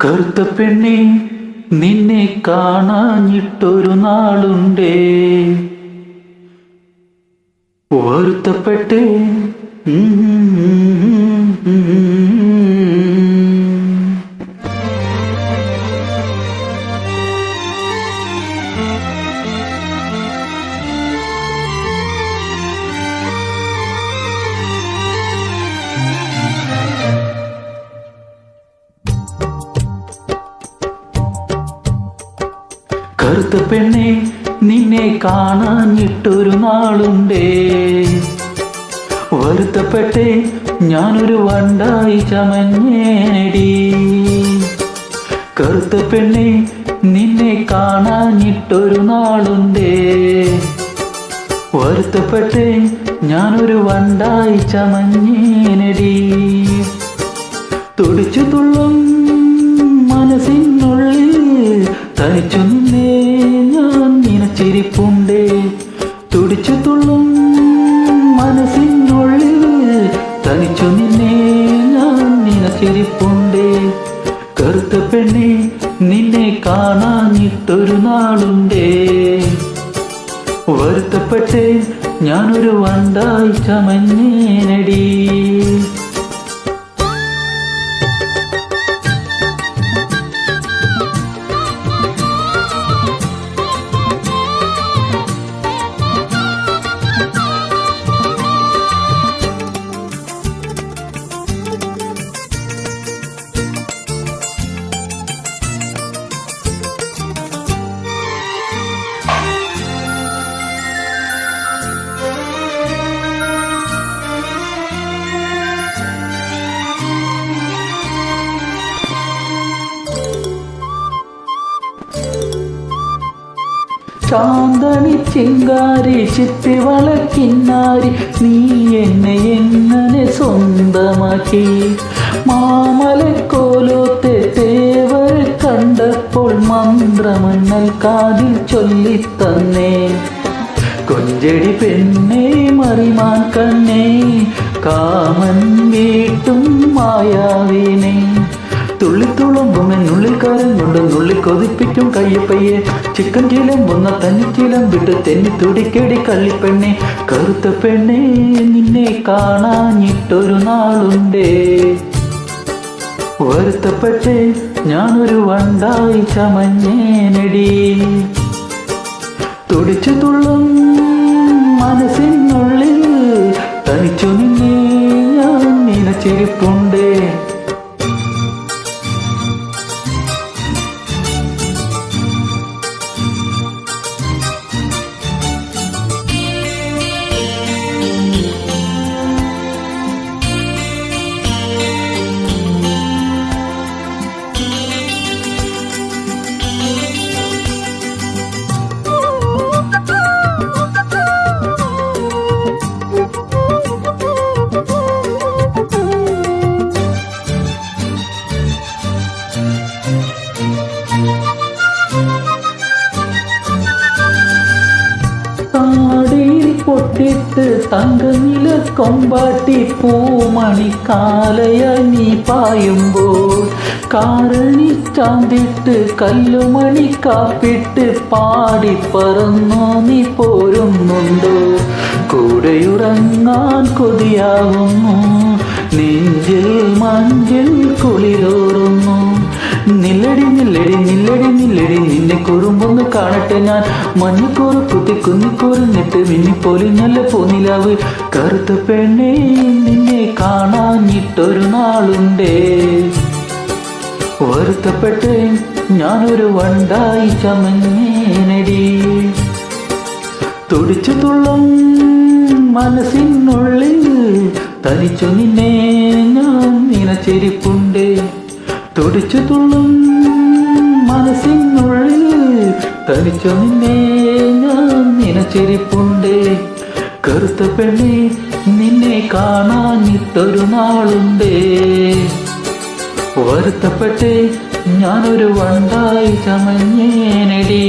കറുത്ത പെണ്ണെ നിന്നെ കാണാഞ്ഞിട്ടൊരു നാളുണ്ടേ, വരുത്തപ്പെട്ടേ. കറുത്ത പെണ്ണെ നിന്നെ കാണാഞ്ഞിട്ടൊരു നാളുണ്ടേ, വരുത്തപ്പെട്ടേ ഞാനൊരു വണ്ടായി ചമഞ്ഞേനടി. കറുത്ത പെണ്ണെ നിന്നെ കാണാഞ്ഞിട്ടൊരു നാളുണ്ടേ, വരുത്തപ്പെട്ടേ ഞാനൊരു വണ്ടായി ചമഞ്ഞേനടി. തുടിച്ചു തുള്ളും മനസ്സിനുള്ളിൽ തനിച്ചു നിന്നേ ഞാൻ നിനച്ചിരിപ്പുണ്ടേ. തുടിച്ചു തുള്ളും മനസ്സിനുള്ളിൽ തനിച്ചു നിന്നേ ഞാൻ നിനച്ചിരിപ്പുണ്ടേ. കറുത്ത പെണ്ണെ നിന്നെ കാണാഞ്ഞിട്ടൊരു നാളുണ്ടേ, വരുത്തപ്പെട്ടേ ഞാനൊരു വണ്ടായി ചമഞ്ഞേനടി. ചാന്തണി ചിങ്കാരി ചിത്തി വളക്കിന്നാരി നീ എന്നെ എങ്ങനെ സ്വന്തമാക്കി. മാമലക്കോലോത്തെ തേവരെ കണ്ടപ്പോൾ മന്ത്രമന്നൽ കാതിൽ ചൊല്ലിത്തന്നേ. കൊഞ്ചടി പെണ്ണേ മറിമാൻ കണ്ണേ കാമൻ വീട്ടും മായാവീനെ. തുള്ളിത്തുളുമ്പുമെന്നുള്ളിൽ കാരം കൊണ്ട് നുള്ളി കൊതിപ്പിക്കും കയ്യപ്പയ്യെ. ചിക്കൻ ചിലമ്പുന്ന തന്നിച്ചിലം വിട്ട് തെന്നി തുടിക്കേടി കള്ളിപ്പെണ്ണെ. കറുത്ത പെണ്ണെ നിന്നെ കാണാഞ്ഞിട്ടൊരു നാളുണ്ടേ, വരുത്തപ്പെട്ടേ ഞാനൊരു വണ്ടായി ചമഞ്ഞേനടി. തുടിച്ചു തുള്ളും മനസ്സിനുള്ളിൽ തനിച്ചു നിന്നേ ഞാൻ നിനച്ചിരിപ്പുണ്ടേ. പൊട്ടിട്ട് തങ്കനില കൊമ്പാട്ടി പൂമണിക്കാലയായി നീ പായുമ്പോൾ കാരണി ചാന്തിട്ട് കല്ലുമണി കാപ്പിട്ട് പാടിപ്പറന്നോ നീ പോരുന്നുണ്ടോ. കൂടെയുറങ്ങാൻ കൊതിയാവുന്നു, നെഞ്ചിൽ മഞ്ചിൽ കുളിരോറുന്നു. നില്ലടി നില്ലടി നില്ലടി നില്ലടി നിന്നെ കുറുമ്പൊന്ന് കാണട്ടെ ഞാൻ. മഞ്ഞക്കൂറ് കുത്തി കുന്നിക്കൂറിഞ്ഞിട്ട് മിന്നിപ്പൊലിഞ്ഞല്ല പോനിലാവ്. കറുത്ത പെണ്ണെ നിന്നെ കാണാഞ്ഞിട്ടൊരു നാളുണ്ടേ, വരുത്തപ്പെട്ടേ ഞാനൊരു വണ്ടായി ചമഞ്ഞേനടി. തുടിച്ചു തുള്ളും മനസ്സിനുള്ളിൽ തനിച്ചു നിന്നേ ഞാൻ നിനച്ചിരിപ്പുണ്ടേ. തുടിച്ചു തുള്ളും മനസ്സിനുള്ളിൽ തനിച്ചു നിന്നേ ഞാൻ നിനച്ചിരിപ്പുണ്ടേ. കറുത്ത പെണ്ണെ നിന്നെ കാണാഞ്ഞിട്ടൊരു നാളുണ്ടേ, വരുത്തപ്പെട്ടേ ഞാനൊരു വണ്ടായി ചമഞ്ഞേനടി.